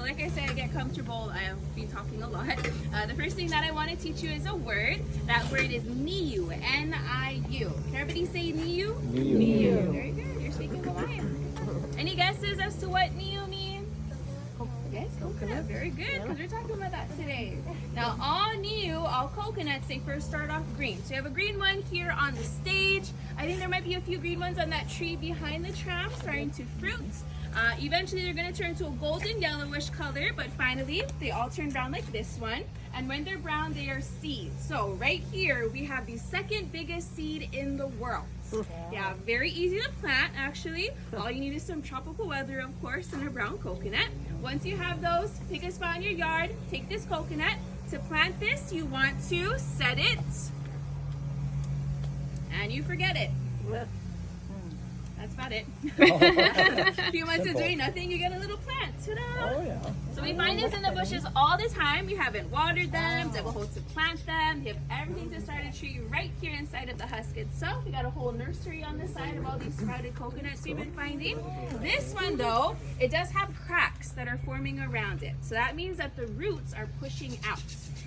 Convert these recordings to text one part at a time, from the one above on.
like I said, get comfortable. I've been talking a lot. The first thing that I want to teach you is a word. That word is niu, N-I-U. Can everybody say niu? Niu. Very good. You're speaking Hawaiian. Any guesses as to what niu means? Yes, coconut. Very good, because we're talking about that today. Now, all niu, all coconuts, they first start off green. So you have a green one here on the stage. I think there might be a few green ones on that tree behind the tram starting to fruit. Eventually, they're going to turn to a golden yellowish color, but finally, they all turn brown like this one. And when they're brown, they are seeds. So right here, we have the second biggest seed in the world. Yeah, very easy to plant, actually. All you need is some tropical weather, of course, and a brown coconut. Once you have those, pick a spot in your yard, take this coconut. To plant this, you want to set it, and you forget it. That's about it. A few months of doing nothing, you get a little plant. Ta-da! Oh, yeah. So we find this in the bushes all the time. You haven't watered them, dug a hole to plant them. You have everything to start a tree right here inside of the husk itself. We got a whole nursery on the side of all these sprouted coconuts we've been finding. This one though, it does have cracks that are forming around it. So that means that the roots are pushing out.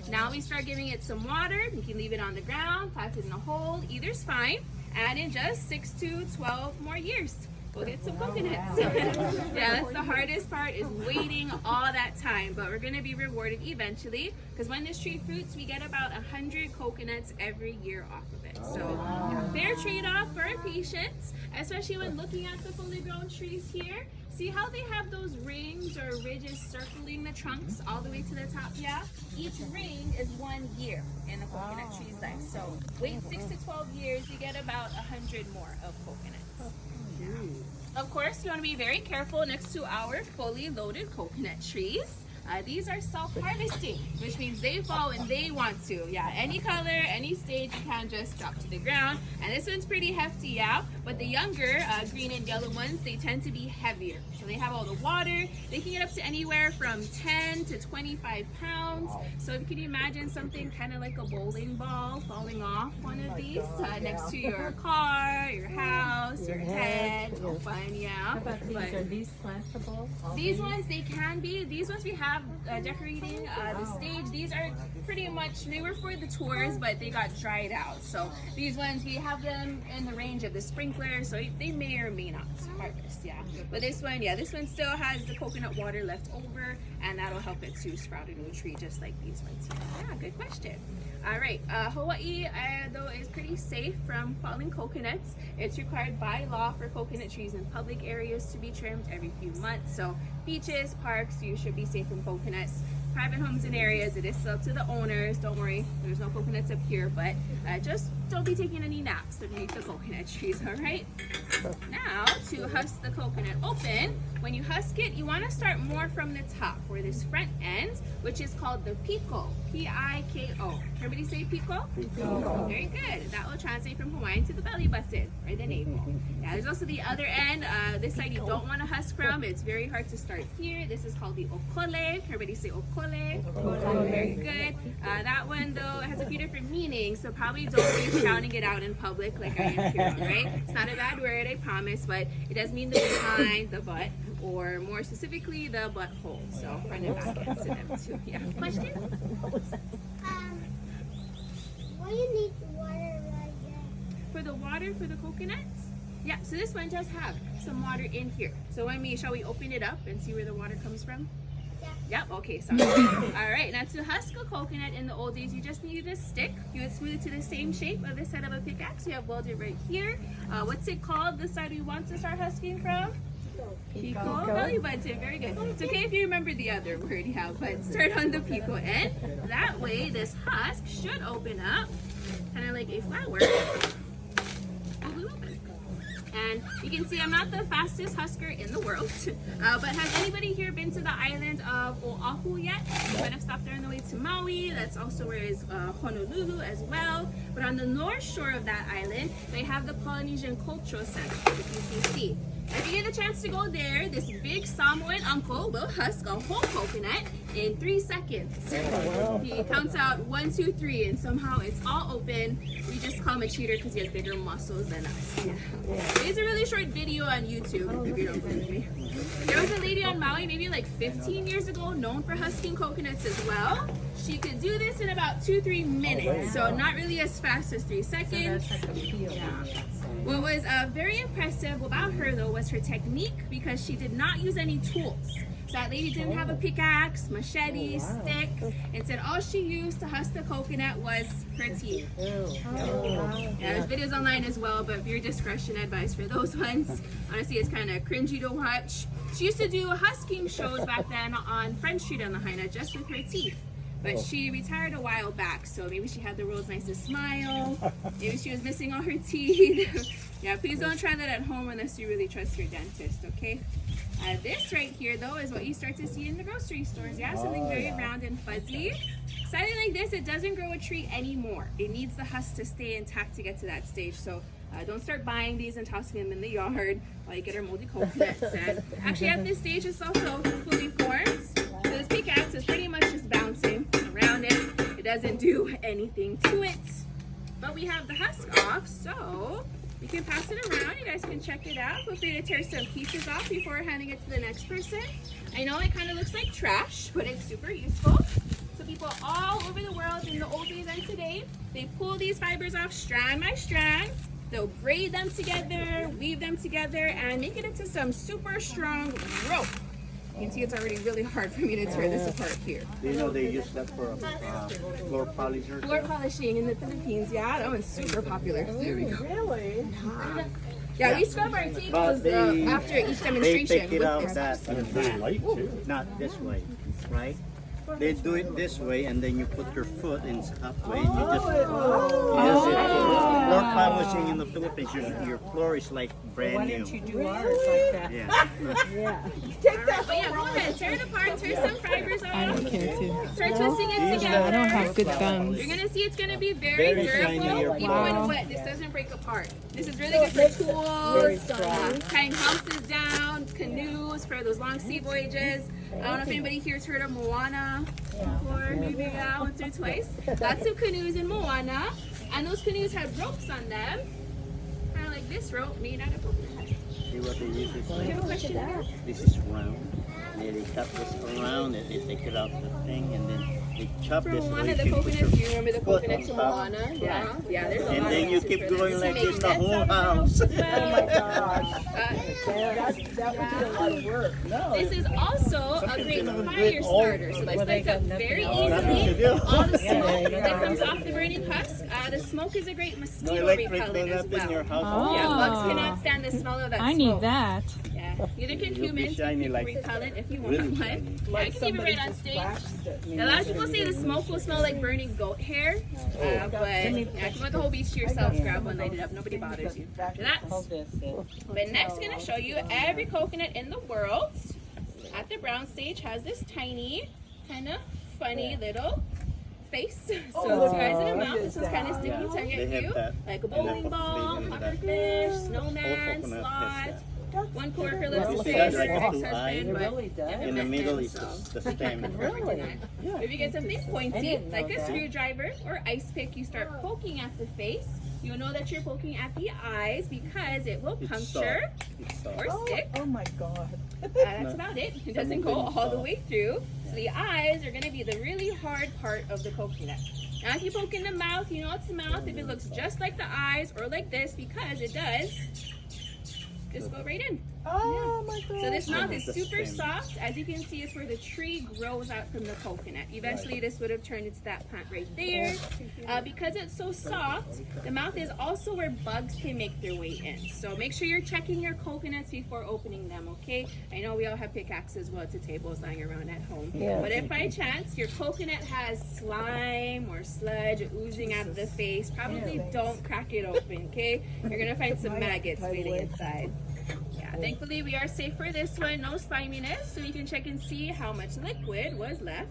Now we start giving it some water. You can leave it on the ground, plant it in a hole. Either's fine. And in just 6 to 12 more years, we'll get some coconuts. Yeah, that's the hardest part, is waiting all that time. But we're going to be rewarded eventually, because when this tree fruits, we get about 100 coconuts every year off of it. So fair trade-off for our patience, especially when looking at the fully grown trees here. See how they have those rings or ridges circling the trunks all the way to the top? Yeah. Each ring is 1 year in the coconut tree's life. So wait 6 to 12 years, you get about 100 more of coconuts. Of course, you want to be very careful next to our fully loaded coconut trees. These are self-harvesting, which means they fall when they want to. Yeah, any color, any stage, you can just drop to the ground. And this one's pretty hefty, yeah. But the younger green and yellow ones, they tend to be heavier. So they have all the water. They can get up to anywhere from 10 to 25 pounds. So if you can imagine something kind of like a bowling ball falling off one of these next to your car, your house, your head. Oh, fun, yeah. How about these? Are these plantable? These ones, they can be. These ones we have decorating the stage. These are pretty much, they were for the tours, but they got dried out. So these ones, we have them in the range of the sprinkler, so they may or may not harvest, yeah. But this one, yeah, this one still has the coconut water left over, and that'll help it to sprout a new tree just like these ones here. Yeah, good question. All right, Hawaii, though, is pretty safe from falling coconuts. It's required by law for coconut trees in public areas to be trimmed every few months. So beaches, parks, you should be safe from coconuts. Private homes and areas, it is still up to the owners. Don't worry, there's no coconuts up here, but just don't be taking any naps underneath the coconut trees, all right? Now, to husk the coconut open, when you husk it, you want to start more from the top, for this front end, which is called the piko, P-I-K-O. Everybody say piko? Piko. Very good. That will translate from Hawaiian to the belly button, or the navel. Yeah, there's also the other end. This side you don't want to husk from. It's very hard to start here. This is called the okole. Everybody say okole. Very good. That one, though, has a few different meanings, so probably don't be shouting it out in public like I am here, all right? It's not a bad word, I promise, but it does mean the behind, the butt, or more specifically, the butthole. So front and back ends to them too. Yeah. Question? Why do you need water right there? For the water for the coconuts? Yeah, so this one does have some water in here. So shall we open it up and see where the water comes from? Yep, okay, sorry. Alright, now to husk a coconut in the old days, you just needed a stick. You would smooth it to the same shape of the head of a pickaxe. You have welded right here. What's it called, the side we want to start husking from? Piko. Belly button, very good. It's okay if you remember the other word, yeah, but start on the piko end. That way, this husk should open up, kind of like a flower. And you can see I'm not the fastest husker in the world, but has anybody here been to the island of Oahu yet? You might have stopped there on the way to Maui. That's also where is Honolulu as well. But on the north shore of that island, they have the Polynesian Cultural Center, if you can see. If you get the chance to go there, this big Samoan uncle will husk a whole coconut in 3 seconds. He counts out 1, 2, 3, and somehow it's all open. We just call him a cheater because he has bigger muscles than us. It's a really short video on YouTube, if you don't believe me. There was a lady on Maui maybe like 15 years ago known for husking coconuts as well. She could do this in about 2-3 minutes, so not really as fast as 3 seconds. What was very impressive about her though was her technique, because she did not use any tools. So that lady didn't have a pickaxe, machete, stick. Instead, all she used to husk the coconut was her teeth. Yeah, there's videos online as well, but viewer discretion advised for those ones. Honestly, it's kind of cringy to watch. She used to do husking shows back then on Front Street on Lahaina just with her teeth. But she retired a while back, so maybe she had the world's nicest smile. Maybe she was missing all her teeth. Yeah, please don't try that at home unless you really trust your dentist, okay? This right here, though, is what you start to see in the grocery stores. Yeah, something very round and fuzzy. Something like this, it doesn't grow a tree anymore. It needs the husk to stay intact to get to that stage. So don't start buying these and tossing them in the yard while you get our moldy coconuts. And actually, at this stage, it's also fully formed. So this pickaxe is pretty much just bouncing around it. It doesn't do anything to it. But we have the husk off, so you can pass it around. You guys can check it out. Feel free to tear some pieces off before handing it to the next person. I know it kind of looks like trash, but it's super useful. So people all over the world in the old days and today, they pull these fibers off strand by strand. They'll braid them together, weave them together, and make it into some super strong rope. You can see it's already really hard for me to tear this apart here. Do you know they use that for floor polisher? Floor polishing in the Philippines, yeah, that one's super popular. There we go. Really? Yeah, we scrub our teeth after each demonstration. They take it with out this. that, not this way, right? They do it this way, and then you put your foot in halfway, and you just floor polishing in the Philippines. Your floor is like brand new. Why didn't you do ours like that? Yeah. Alright, but yeah, go ahead, tear it apart, tear some fibers off. I don't care to. Start twisting it together. I don't have good thumbs. You're gonna see it's gonna be very Very durable, shiny. even when wet. This doesn't break apart. This is really good for tools, tying houses down, canoes for those long sea voyages. I don't know if anybody here's heard of Moana before, maybe once or twice. Lots of canoes in Moana, and those canoes had ropes on them, kind of like this rope made out of coconut husk. See what they use it Do you have a for? question there? This is round. They cut this around, and they take it out the thing, and then they chop For this Moana, way. the You put your coconuts, you remember the foot coconuts in on top. Moana? Yeah, yeah, there's a lot And of then you reasons keep for going this. like Make this the nets whole out of house. ropes as well. That would be a lot of work. This is also a great fire starter. So this lights up very easily. All the smoke that comes off the burning husk. The smoke is a great No mosquito electric repellent as up in your well. house. Yeah, bugs cannot stand the smell of that I smoke. need that. Yeah, neither can You'll be humans. shiny People like- repellent if you want really one. shiny. Yeah, I can even right on stage. A lot of people say the smoke will smell like burning goat hair, but yeah, if you want the whole beach to yourself, grab one, light it up. Nobody bothers you after that. But next, I'm going to show you every coconut in the world at the brown stage has this tiny, kind of funny little face. So it's guys in the mouth. This is kind of sticky tongue They at have you, that. like a bowling ball, They have that. pufferfish, snowman, All coconut sloth. has One quarter her lips You is see fish, that, like her the two ex-husband, eyes? but In the middle is so. the stem. If you get something pointy, like a screwdriver or ice pick, you start poking at the face. You'll know that you're poking at the eyes because it will It's puncture soft. It's soft. or stick. Oh my God. That's about it. It doesn't go all the way through. So the eyes are going to be the really hard part of the coconut. Now if you poke in the mouth, you know it's the mouth. If it looks just like the eyes or like this, because it does, just go right in. Oh my God. So this mouth is The super stem. soft. As you can see, it's where the tree grows out from the coconut. Eventually, this would have turned into that plant right there. Because it's so soft, the mouth is also where bugs can make their way in. So make sure you're checking your coconuts before opening them, okay? I know we all have pickaxes, well, to tables lying around at home. But if by chance your coconut has slime or sludge oozing out of the face, probably don't crack it open, okay? You're gonna find some maggots waiting inside. Yeah, thankfully we are safe for this one, no sliminess, so you can check and see how much liquid was left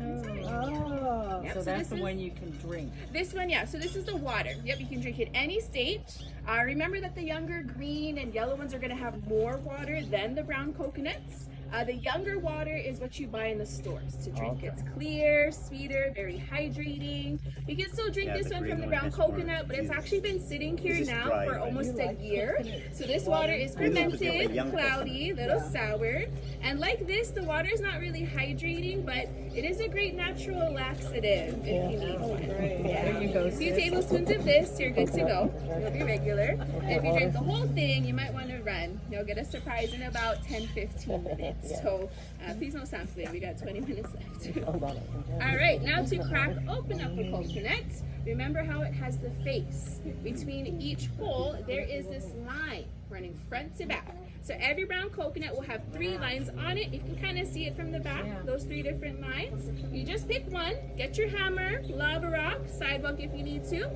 Oh, Yep, so so that's this the is- one you can drink. This one, yeah. So this is the water. Yep, you can drink it any stage. Remember that the younger green and yellow ones are going to have more water than the brown coconuts. The younger water is what you buy in the stores to drink. It's clear, sweeter, very hydrating. You can still drink Yeah, this the one from green the one brown has more coconut, but it's juice. actually been sitting here This is now dry, for right? almost a year. So this water is I love to drink a fermented, young cloudy, little sour. And like this, the water is not really hydrating, but it is a great natural laxative if you need one. Yeah. There you go, A few sis. tablespoons of this, you're good to go. You'll be regular. If you drink the whole thing, you might want to run. You'll get a surprise in about 10-15 minutes. So please don't sound silly. We got 20 minutes left. All right, now to crack open up a coconut. Remember how it has the face. Between each hole, there is this line running front to back. So every brown coconut will have 3 lines on it. You can kind of see it from the back, those 3 different lines. You just pick one, get your hammer, lava rock, sidewalk if you need to,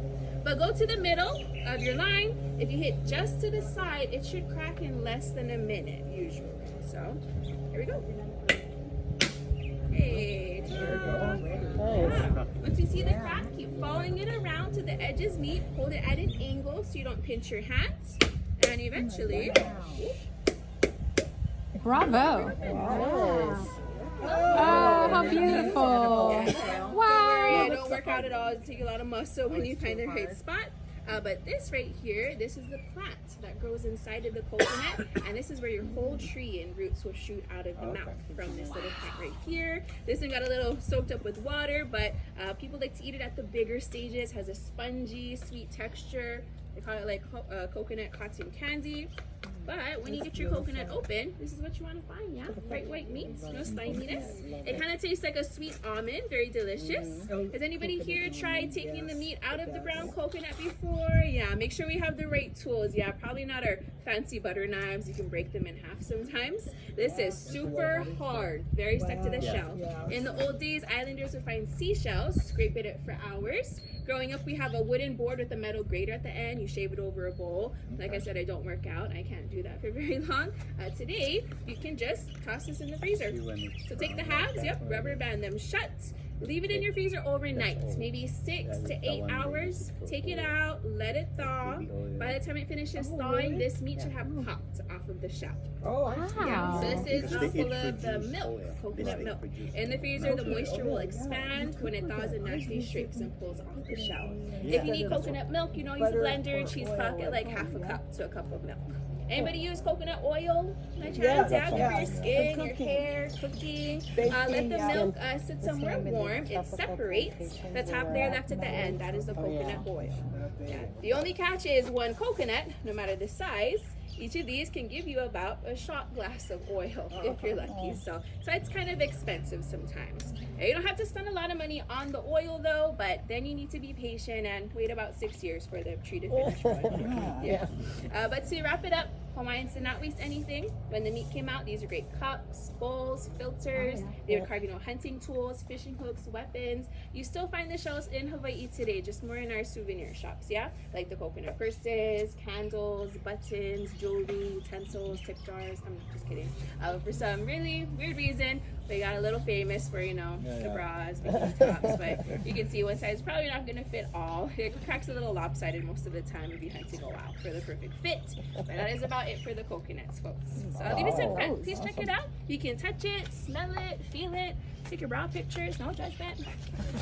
but go to the middle of your line. If you hit just to the side, it should crack in less than a minute usually. So here we go. Hey, ta-da. Yeah. Once you see the crack, keep following it around till the edges meet. Hold it at an angle so you don't pinch your hands. And eventually, Bravo. Oh, how beautiful. Don't worry, Wow. it don't work out at all. It takes a lot of muscle when you find the right spot. But this right here, this is the plant that grows inside of the coconut, and this is where your whole tree and roots will shoot out of the mouth from this little plant right here. This one got a little soaked up with water, but people like to eat it at the bigger stages. Has a spongy, sweet texture. They call it like coconut cotton candy. But when you get your coconut open, this is what you want to find, yeah? Bright white meat, no sliminess. It kind of tastes like a sweet almond, very delicious. Has anybody here tried taking the meat out of the brown coconut before? Yeah, make sure we have the right tools. Yeah, probably not our fancy butter knives. You can break them in half sometimes. This is super hard, very stuck to the shell. In the old days, islanders would find seashells, scrape it for hours. Growing up, we have a wooden board with a metal grater at the end. You shave it over a bowl. Like I said, I don't work out. I can't do that for very long. Today, you can just toss this in the freezer. So take the halves, rubber band them shut. Leave it in your freezer overnight, maybe 6 to 8 hours. Take it out, let it thaw. By the time it finishes thawing, this meat should have popped off of the shell. Yeah, so Wow. this is Because they full of the produce milk, oil. coconut They milk. produce In the freezer, the moisture will expand. When it thaws, it naturally shrinks and pulls off the shell. If you need coconut milk, use a blender, cheesecloth, get like half a cup to a cup of milk. Anybody use coconut oil? By chance? Yeah, good for your skin, your hair, cooking. Let the milk sit somewhere warm. It separates. The top layer left at the end, that is the coconut oil. Yeah. The only catch is one coconut, no matter the size. Each of these can give you about a shot glass of oil if you're lucky. So it's kind of expensive sometimes. You don't have to spend a lot of money on the oil though, but then you need to be patient and wait about 6 years for the tree to finish growing. Yeah. But to wrap it up, Hawaiians did not waste anything. When the meat came out, these are great cups, bowls, filters. They would carve, hunting tools, fishing hooks, weapons. You still find the shells in Hawaii today, just more in our souvenir shops, yeah? Like the coconut purses, candles, buttons, jewelry, utensils, tip jars. I'm just kidding. For some really weird reason, they got a little famous for, the bras, bikini tops, but you can see one size is probably not going to fit all. It cracks a little lopsided most of the time if you had to go out for the perfect fit. But that is about it for the coconuts, folks. So I'll leave it to friend. Please check it out. You can touch it, smell it, feel it, take your brow pictures, no judgment.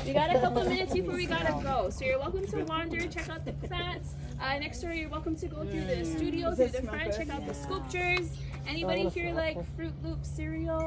We got a couple minutes before we gotta go. So you're welcome to wander, check out the plants. Next door, you're welcome to go through the studio, through the front, check out the sculptures. Anybody here like Fruit Loop cereal?